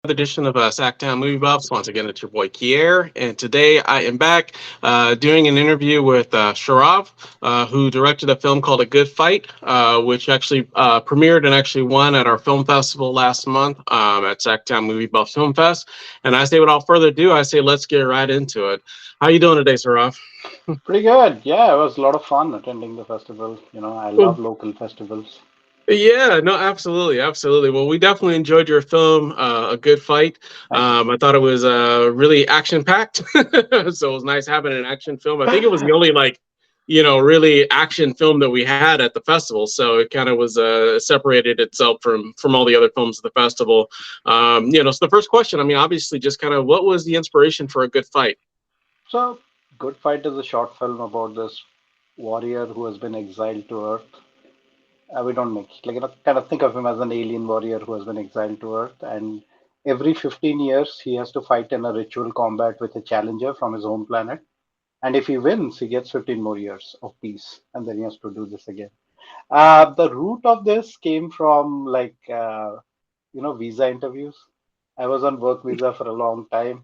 edition of SacTown Movie Buffs. Once again, it's your boy Kier, and today I am back doing an interview with Saurav, who directed a film called A Good Fight, which actually premiered and actually won at our film festival last month at SacTown Movie Buffs Film Fest. And I say, without further ado, I say let's get right into it. How you doing today, Saurav? Pretty good. Yeah, it was a lot of fun attending the festival. I love local festivals. Yeah, no, absolutely, absolutely. Well, we definitely enjoyed your film, A Good Fight. Thank you. I thought it was really action packed, so it was nice having an action film. I think it was the only really action film that we had at the festival. So it kind of was separated itself from all the other films at the festival. So the first question, I mean, obviously, just kind of what was the inspiration for A Good Fight? So, Good Fight is a short film about this warrior who has been exiled to Earth. We don't make kind of think of him as an alien warrior who has been exiled to Earth, and every 15 years he has to fight in a ritual combat with a challenger from his home planet. And if he wins, he gets 15 more years of peace, and then he has to do this again. The root of this came from visa interviews. I was on work visa for a long time.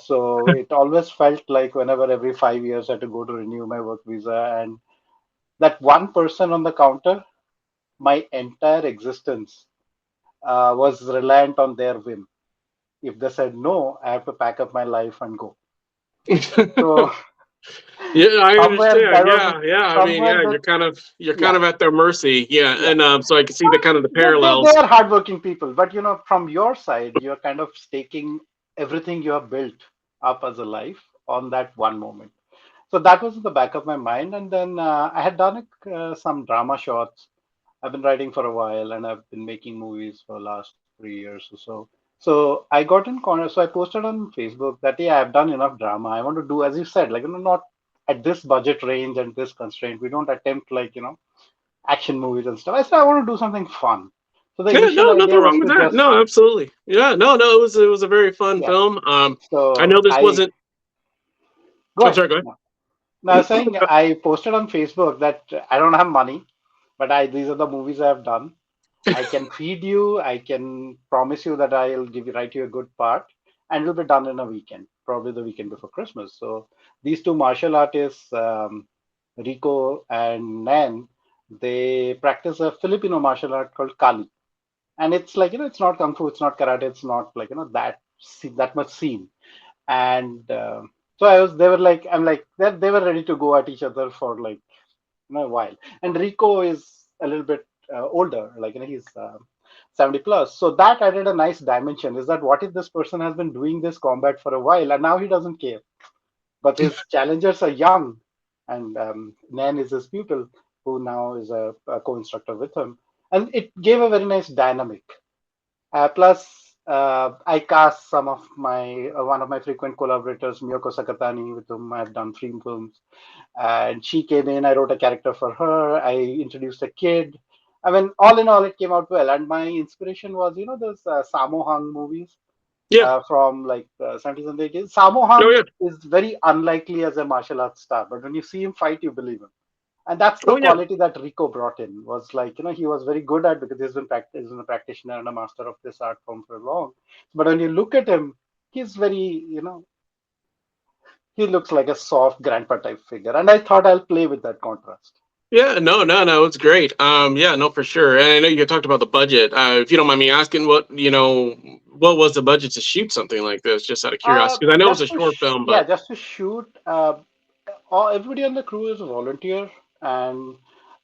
So it always felt like whenever every 5 years I had to go to renew my work visa, and that one person on the counter, my entire existence was reliant on their whim. If they said no, I have to pack up my life and go. So Yeah, I somewhere understand. there was Yeah, yeah. I mean, somewhere yeah, that you're kind yeah of at their mercy. Yeah, yeah and so I can see the kind of the they parallels. are hardworking people, but from your side, you're kind of staking everything you have built up as a life on that one moment. So that was in the back of my mind, and then I had done some drama shots. I've been writing for a while, and I've been making movies for the last 3 years or so. So I got in corner. So I posted on Facebook that yeah, I've done enough drama. I want to do, as you said, not at this budget range and this constraint. We don't attempt action movies and stuff. I said I want to do something fun. So the Yeah, initial no, nothing idea wrong was with to that. just No, absolutely. Yeah, no, it was a very fun yeah. film. I So know this I wasn't. go I'm ahead. sorry, go No. No, I was saying I posted on Facebook that I don't have money, but I these are the movies I have done. I can feed you. I can promise you that I'll write you a good part, and it'll be done in a weekend, probably the weekend before Christmas. So these two martial artists, Rico and Nan, they practice a Filipino martial art called Kali, and it's it's not kung fu, it's not karate, it's not that much scene. And so they were like, I'm like, they were ready to go at each other for a while. And Rico is a little bit older, he's 70 plus. So that added a nice dimension. Is that what if this person has been doing this combat for a while and now he doesn't care? But his challengers are young, and Nan is his pupil, who now is a co-instructor with him. And it gave a very nice dynamic. Plus, I cast some of my one of my frequent collaborators, Miyoko Sakatani, with whom I've done three films. And she came in. I wrote a character for her. I introduced a kid. I mean, all in all, it came out well. And my inspiration was, those Sammo Hung movies yeah. from like the 70s and 80s. Sammo Oh Hung yeah. is very unlikely as a martial arts star, but when you see him fight, you believe him. And that's the Oh yeah. quality that Rico brought in. Was he was very good at, because he's been a practitioner and a master of this art form for long. But when you look at him, he's very, he looks like a soft grandpa type figure. And I thought I'll play with that contrast. Yeah, no, it's great. Yeah, no, for sure. And I know you talked about the budget. If you don't mind me asking, what was the budget to shoot something like this? Just out of curiosity, because I know it was a short film, Yeah, but just to shoot. Everybody on the crew is a volunteer, and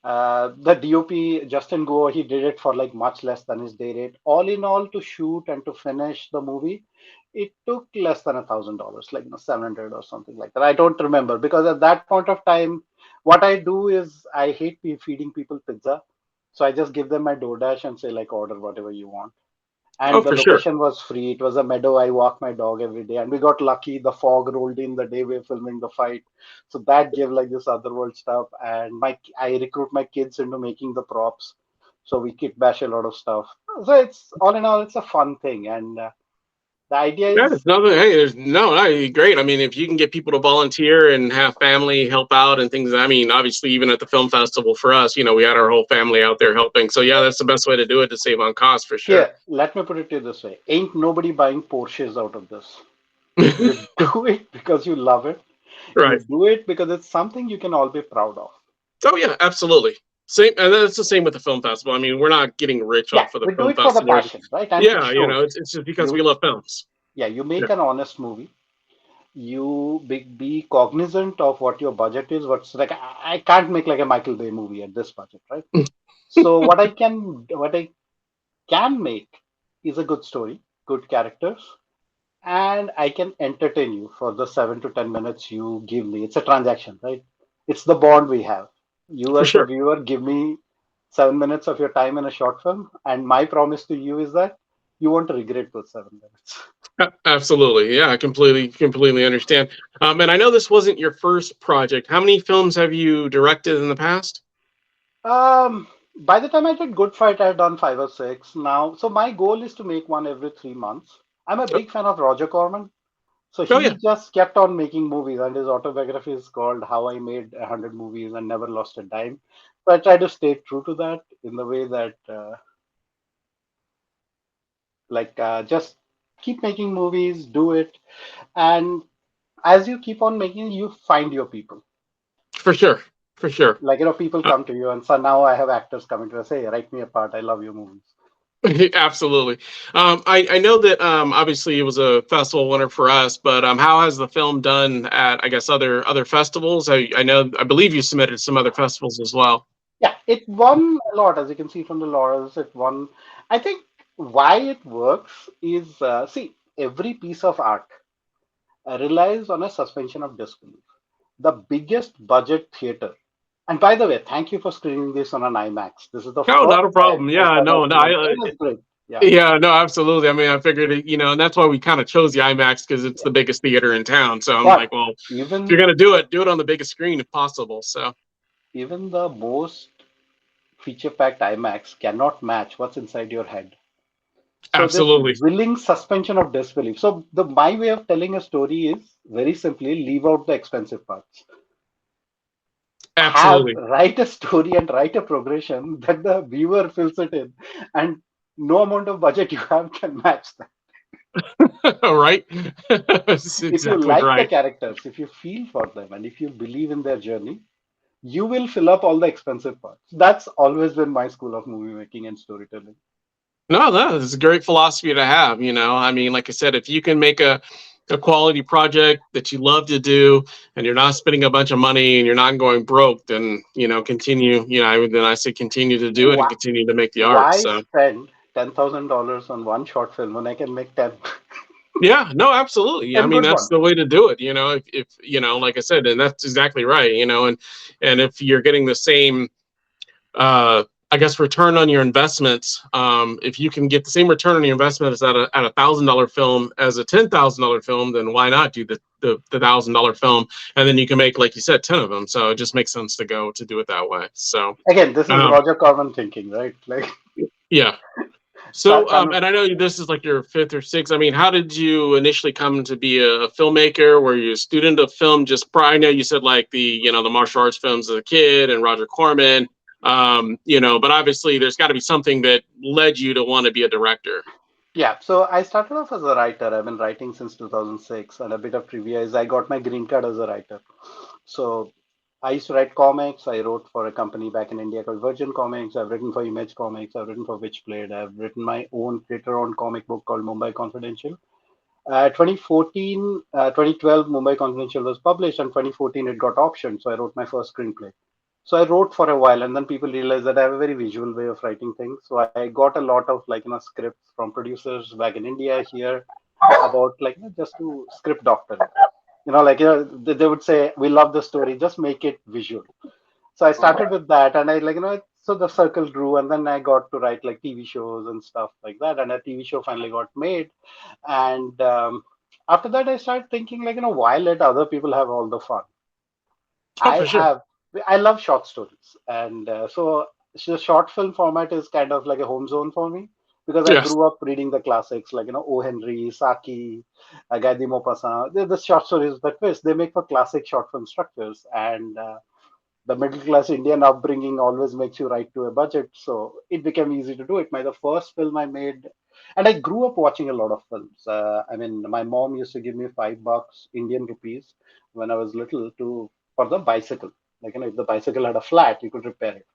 the DOP Justin Goa, he did it for like much less than his day rate. All in all, to shoot and to finish the movie, it took less than $1,000, 700 or something like that. I don't remember, because at that point of time, what I do is I hate feeding people pizza, so I just give them my DoorDash and say like, order whatever you want. oh, And the for sure. location was free. It was a meadow. I walk my dog every day, and we got lucky. The fog rolled in the day we were filming the fight, so that gave like this otherworld stuff. And I recruit my kids into making the props, so we kit bash a lot of stuff. So it's all in all, it's a fun thing. And The idea Yeah, is, there's nothing. Hey, there's no, great. I mean, if you can get people to volunteer and have family help out and things, I mean, obviously, even at the film festival for us, we had our whole family out there helping. So yeah, that's the best way to do it to save on cost for sure. here, let me put it to you this way. Ain't nobody buying Porsches out of this. You do it because you love it. You Right. do it because it's something you can all be proud of. Oh yeah, absolutely. Same, and that's the same with the film festival. I mean, we're not getting rich Yeah, off of the we do film it for the festival. passion, right? And it Yeah, shows. it's just because we You, love films. yeah, you Yeah, make an honest movie. You be cognizant of what your budget is. What's like, I can't make like a Michael Bay movie at this budget, right? So what I can make is a good story, good characters, and I can entertain you for the 7 to 10 minutes you give me. It's a transaction, right? It's the bond we have. You, for as the sure. viewer, give me 7 minutes of your time in a short film, and my promise to you is that you won't regret those 7 minutes. Absolutely. Yeah, I completely understand. And I know this wasn't your first project. How many films have you directed in the past? By the time I did Good Fight, I had done 5 or 6 now. So my goal is to make one every 3 months. I'm a Oh, big fan of Roger Corman. So oh, he yeah, just kept on making movies, and his autobiography is called How I Made 100 Movies and Never Lost a Dime. So I try to stay true to that in the way that, just keep making movies, do it. And as you keep on making, you find your people. for sure, for sure. People Uh, come to you, and so now I have actors coming to us, say, write me a part. I love your movies. absolutely. I know that obviously it was a festival winner for us, but how has the film done at I guess other festivals? I know I believe you submitted some other festivals as well. Yeah, it won a lot, as you can see from the laurels. It won. I think why it works is, see, every piece of art relies on a suspension of disbelief. The biggest budget theater. And by the way, thank you for screening this on an IMAX. This is the No, not first a problem. time I Yeah, saw that no, no. film. It is great. Yeah. Yeah, no, absolutely. I mean, I figured, and that's why we kind of chose the IMAX because it's the biggest theater in town. So I'm But like, well, if you're even gonna do it on the biggest screen if possible. So even the most feature-packed IMAX cannot match what's inside your head. So this absolutely, willing suspension of disbelief. So the my way of telling a story is very simply leave out the expensive parts. Have absolutely. write a story and write a progression that the viewer fills it in, and no amount of budget you have can match that. Right? That's If you exactly like the right. characters, if you feel for them, and if you believe in their journey, you will fill up all the expensive parts. That's always been my school of movie making and storytelling. No, no, it's a great philosophy to have. I mean, like I said, if you can make a quality project that you love to do, and you're not spending a bunch of money, and you're not going broke, then continue. Then I say continue to do it and Why, continue to make the art. why So. spend $10,000 on one short film when I can make 10, Yeah, no, absolutely. I 10 mean, good that's ones? the way to do it. If like I said, and that's exactly right. And if you're getting the same, uh, I guess, return on your investments, if you can get the same return on your investment as at $1,000 film as a $10,000 film, then why not do the $1,000 film, and then you can make, like you said, 10 of them. So it just makes sense to do it that way. So, Again, this is um, Roger Corman thinking, right? yeah. So, So, and I know this is like your fifth or sixth. I mean, how did you initially come to be a filmmaker? Were you a student of film just prior? I know you said like the martial arts films as a kid and Roger Corman, but obviously there's got to be something that led you to want to be a director. yeah, so I started off as a writer. I've been writing since 2006, and a bit of trivia is I got my green card as a writer. So I used to write comics. I wrote for a company back in India called Virgin Comics. I've written for Image Comics. I've written for Witchblade. I've written my own creator-owned comic book called Mumbai Confidential. 2014, 2012, Mumbai Confidential was published, and 2014 it got optioned. So I wrote my first screenplay. So I wrote for a while, and then people realized that I have a very visual way of writing things. So I got a lot of scripts from producers back in India here about just to script doctor it. They would say, "We love the story, just make it visual." So I started with that, and so the circle grew, and then I got to write like TV shows and stuff like that, and a TV show finally got made, and after that I started thinking why let other people have all the fun? Oh, I for sure. have I love short stories, and so short film format is kind of like a home zone for me. because I Yes. grew up reading the classics like O. Henry, Saki, Guy de Maupassant. The short stories that twist they make for classic short film structures, and the middle class Indian upbringing always makes you write to a budget, so it became easy to do it. The first film I made, and I grew up watching a lot of films. I mean, my mom used to give me $5 Indian rupees when I was little to for the bicycle. Like if the bicycle had a flat, you could repair it.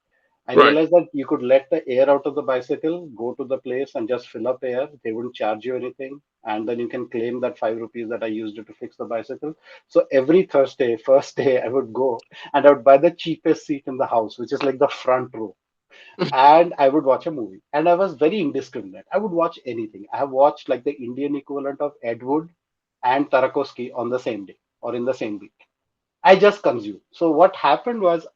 I Right. realized that you could let the air out of the bicycle, go to the place and just fill up air. They wouldn't charge you anything. And then you can claim that ₹5 that I used it to fix the bicycle. So every Thursday, first day, I would go and I would buy the cheapest seat in the house, which is like the front row. And I would watch a movie. And I was very indiscriminate. I would watch anything. I have watched like the Indian equivalent of Ed Wood and Tarakovsky on the same day or in the same week. I just consumed. So what happened was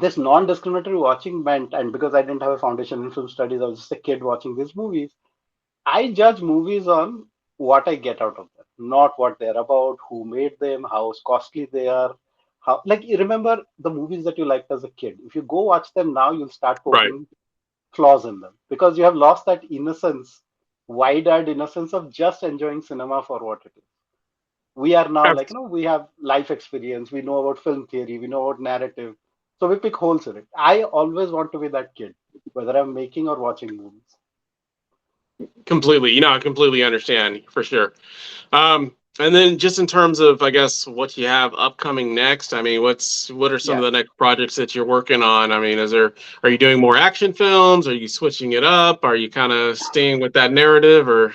this non-discriminatory watching meant, and because I didn't have a foundation in film studies, I was just a kid watching these movies. I judge movies on what I get out of them, not what they're about, who made them, how costly they are. How, like, you remember the movies that you liked as a kid. If you go watch them now, you'll start Right. poking flaws in them because you have lost that innocence, wide-eyed innocence of just enjoying cinema for what it is. We are now like, we have life experience, we know about film theory, we know about narrative, so we pick holes in it. I always want to be that kid, whether I'm making or watching movies. Completely. I completely understand for sure. And then just in terms of, I guess, what you have upcoming next. I mean, what are some of Yeah, the next projects that you're working on? I mean, are you doing more action films? Are you switching it up? Are you kind of staying with that narrative or?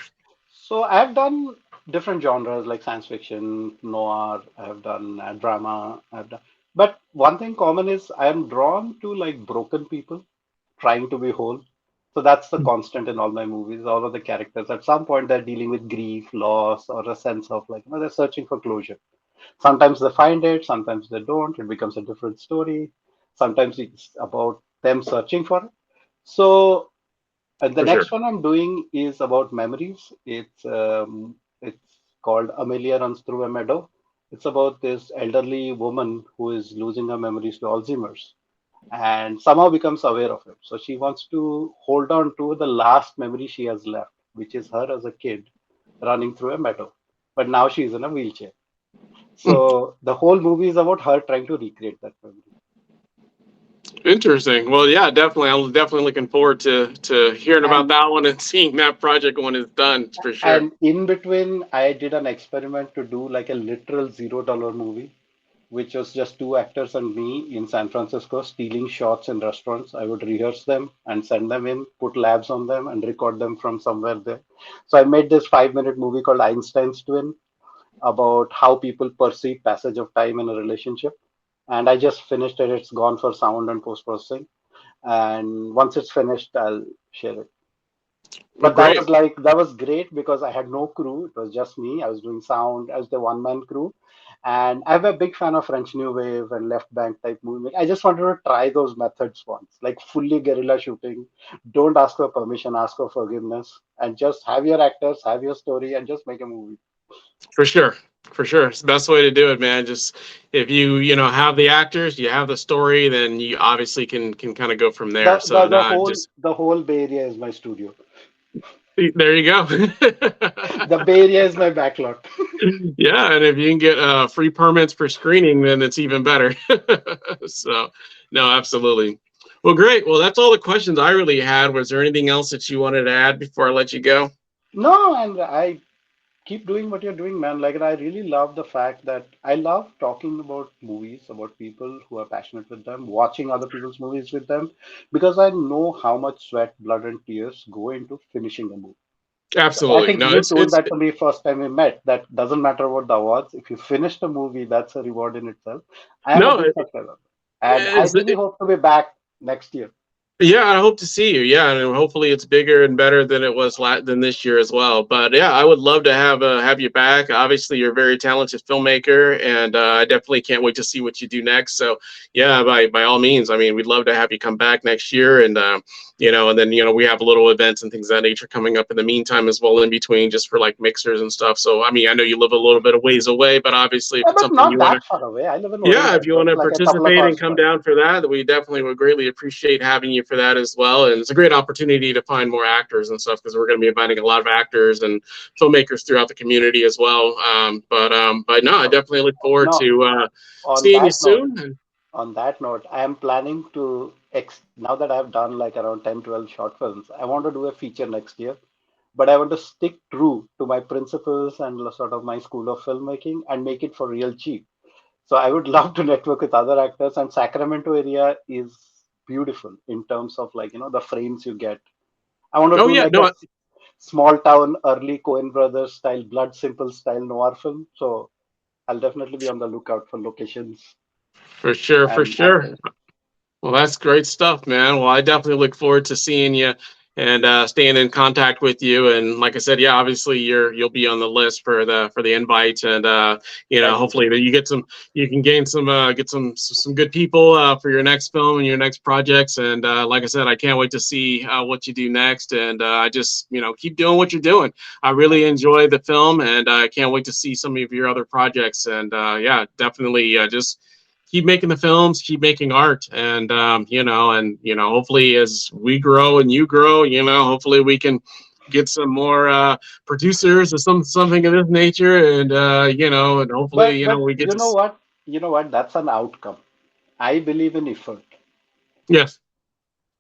so I've done different genres like science fiction, noir, I've done drama, I've done, but one thing common is I'm drawn to like broken people trying to be whole. So that's the constant in all my movies. All of the characters at some point they're dealing with grief, loss, or a sense of like they're searching for closure. Sometimes they find it, sometimes they don't. It becomes a different story. Sometimes it's about them searching for it. So the For sure. next one I'm doing is about memories. It's called Amelia Runs Through a Meadow. It's about this elderly woman who is losing her memories to Alzheimer's and somehow becomes aware of it. So she wants to hold on to the last memory she has left, which is her as a kid running through a meadow. But now she's in a wheelchair. So the whole movie is about her trying to recreate that memory. Interesting. Well, yeah, definitely. I'm definitely looking forward to hearing about And that one and seeing that project when it's done for sure. and in between, I did an experiment to do like a literal $0 movie, which was just two actors and me in San Francisco stealing shots in restaurants. I would rehearse them and send them in, put labs on them, and record them from somewhere there. So I made this 5 minute movie called Einstein's Twin about how people perceive passage of time in a relationship. And I just finished it. It's gone for sound and post processing. And once it's finished, I'll share it. Well, But that great. was like that was great because I had no crew. It was just me. I was doing sound as the one man crew. And I'm a big fan of French New Wave and left bank type movie. I just wanted to try those methods once, like fully guerrilla shooting. Don't ask for permission, ask for forgiveness, and just have your actors, have your story, and just make a movie. For sure. For sure. It's the best way to do it, man. Just if you have the actors, you have the story, then you obviously can kind of go from there. The So the the not whole just the whole Bay Area is my studio. there you go. The Bay Area is my backlot. Yeah, and if you can get free permits for screening, then it's even better. So, no, absolutely. Well, great. Well, that's all the questions I really had. Was there anything else that you wanted to add before I let you go? No, and I keep doing what you're doing, man. Like, and I really love the fact that I love talking about movies, about people who are passionate with them, watching other people's movies with them, because I know how much sweat, blood, and tears go into finishing a movie. I Absolutely. think No, you it's told it's that to me first time we met. That doesn't matter about the awards. If you finish the movie, that's a reward in itself. I am a no, big subscriber, and I it's really hope to be back next year. Yeah, I hope to see you. Yeah, and hopefully it's bigger and better than it was than this year as well. But yeah, I would love to have you back. Obviously, you're a very talented filmmaker, and I definitely can't wait to see what you do next. So yeah, by all means, I mean, we'd love to have you come back next year, and and then we have little events and things of that nature coming up in the meantime as well in between, just for like mixers and stuff. So I mean, I know you live a little bit of ways away, but obviously, if Yeah, it's but something not you want to that far away. I live in yeah, if Odisha, you so want it's to like a couple of participate and hours come drive. down for that, we definitely would greatly appreciate having you for that as well. And it's a great opportunity to find more actors and stuff because we're going to be inviting a lot of actors and filmmakers throughout the community as well. But no, I definitely look forward No, to on seeing you that note, soon. I am planning to now that I've done like around 10, 12 short films, I want to do a feature next year, but I want to stick true to my principles and sort of my school of filmmaking and make it for real cheap. So I would love to network with other actors, and Sacramento area is beautiful in terms of like, the frames you get. I want to Oh do yeah, like a no, small town, early Coen Brothers style, Blood Simple style noir film. So I'll definitely be on the lookout for locations for sure, for and sure. actors. Well, that's great stuff, man. Well, I definitely look forward to seeing you and staying in contact with you. And like I said, yeah, obviously you'll be on the list for the invite, and Thank you. hopefully that you can gain some get some good people for your next film and your next projects. And like I said, I can't wait to see what you do next. And I just keep doing what you're doing. I really Thank you. enjoy the film, and I can't wait to see some of your other projects. And yeah, definitely just keep making the films, keep making art, and hopefully as we grow and you grow, hopefully we can get some more producers or something of this nature, and and hopefully But we get you to. know what? You know what? That's an outcome. I believe in effort. Yes.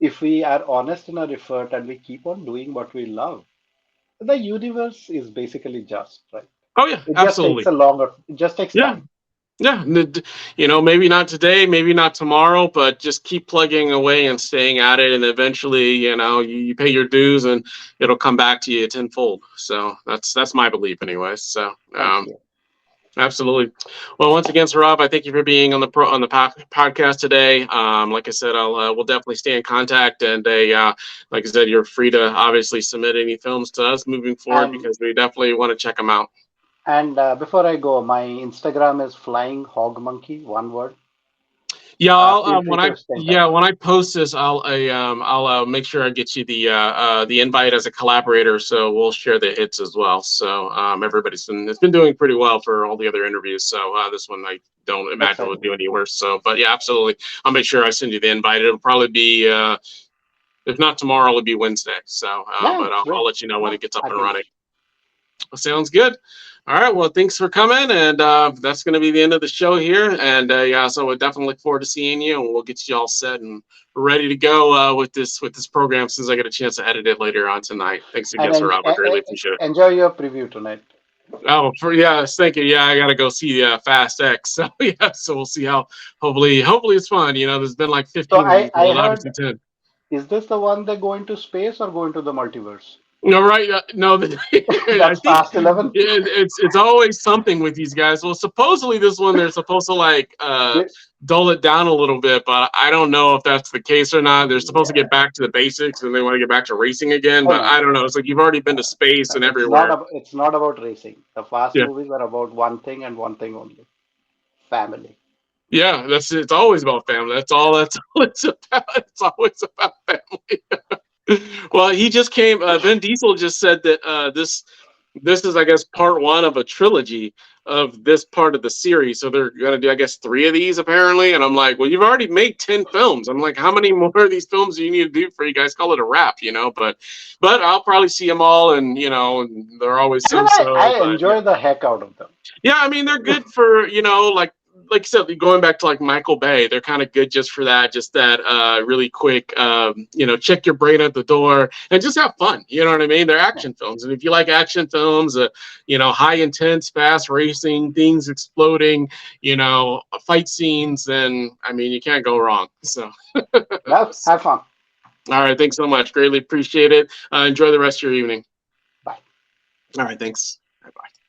If we are honest in our effort and we keep on doing what we love, the universe is basically just, right? Oh yeah, It just takes absolutely. a longer, it just takes Yeah. time. Yeah, maybe not today, maybe not tomorrow, but just keep plugging away and staying at it, and eventually, you pay your dues, and it'll come back to you tenfold. So that's my belief, anyways. So Thank you. absolutely. Well, once again, Saurav, I thank you for being on the podcast today. Like I said, we'll definitely stay in contact, and like I said, you're free to obviously submit any films to us moving forward And because we definitely want to check them out. before I go, my Instagram is Flying Hog Monkey, one word. Yeah, Feel free to stay in touch. when I post this, I'll make sure I get you the invite as a collaborator, so we'll share the hits as well. So everybody's been it's been doing pretty well for all the other interviews. So this one I don't imagine will Exciting. do any worse. So, but yeah, absolutely, I'll make sure I send you the invite. It'll probably be if not tomorrow, it'll be Wednesday. So, Yeah, but it's I'll great. let you know when No, it gets up I and can running. wait. Sounds good. All right. Well, thanks for coming. And that's going to be the end of the show here. And yeah, so we definitely look forward to seeing you. And we'll get you all set and ready to go with this program as soon as I get a chance to edit it later on tonight. Thanks again, And Sir Rob. I greatly appreciate it. enjoy your preview tonight. Oh, yes, thank you. Yeah, I got to go see Fast X. So yeah, so we'll see how. Hopefully it's fun. There's been like So 15 of these, I but heard, obviously 10. is this the one they go into space or go into the multiverse? No, right? No, I That's think Fast 11. it's always something with these guys. Well, supposedly this one they're supposed to like They, dull it down a little bit, but I don't know if that's the case or not. They're supposed to yeah. get back to the basics and they want to get back to racing again, Oh but no, I no, don't know. It's like you've already been to space no. and everywhere. It's not about racing. The Fast Yeah, movies are about one thing and one thing only: family. yeah. It's always about family. That's all it's about. It's always about family. Well, he just came. Vin Diesel just said that this is, I guess, part one of a trilogy of this part of the series. So they're gonna do, I guess, three of these apparently. And I'm like, well, you've already made 10 films. I'm like, how many more of these films do you need to do for you guys? Call it a wrap, But I'll probably see them all, and they're always And so-so. I But yeah. enjoy the heck out of them. Yeah, I mean they're good for like you said, going back to like Michael Bay, they're kind of good just that really quick check your brain at the door and just have fun. You know what I mean? They're Yeah. action films, and if you like action films, high intense, fast racing, things exploding, fight scenes, then I mean you can't go wrong. So, Well, have fun. all right, thanks so much. Greatly appreciate it. Enjoy the rest of your evening. Bye. All right, thanks. Bye bye.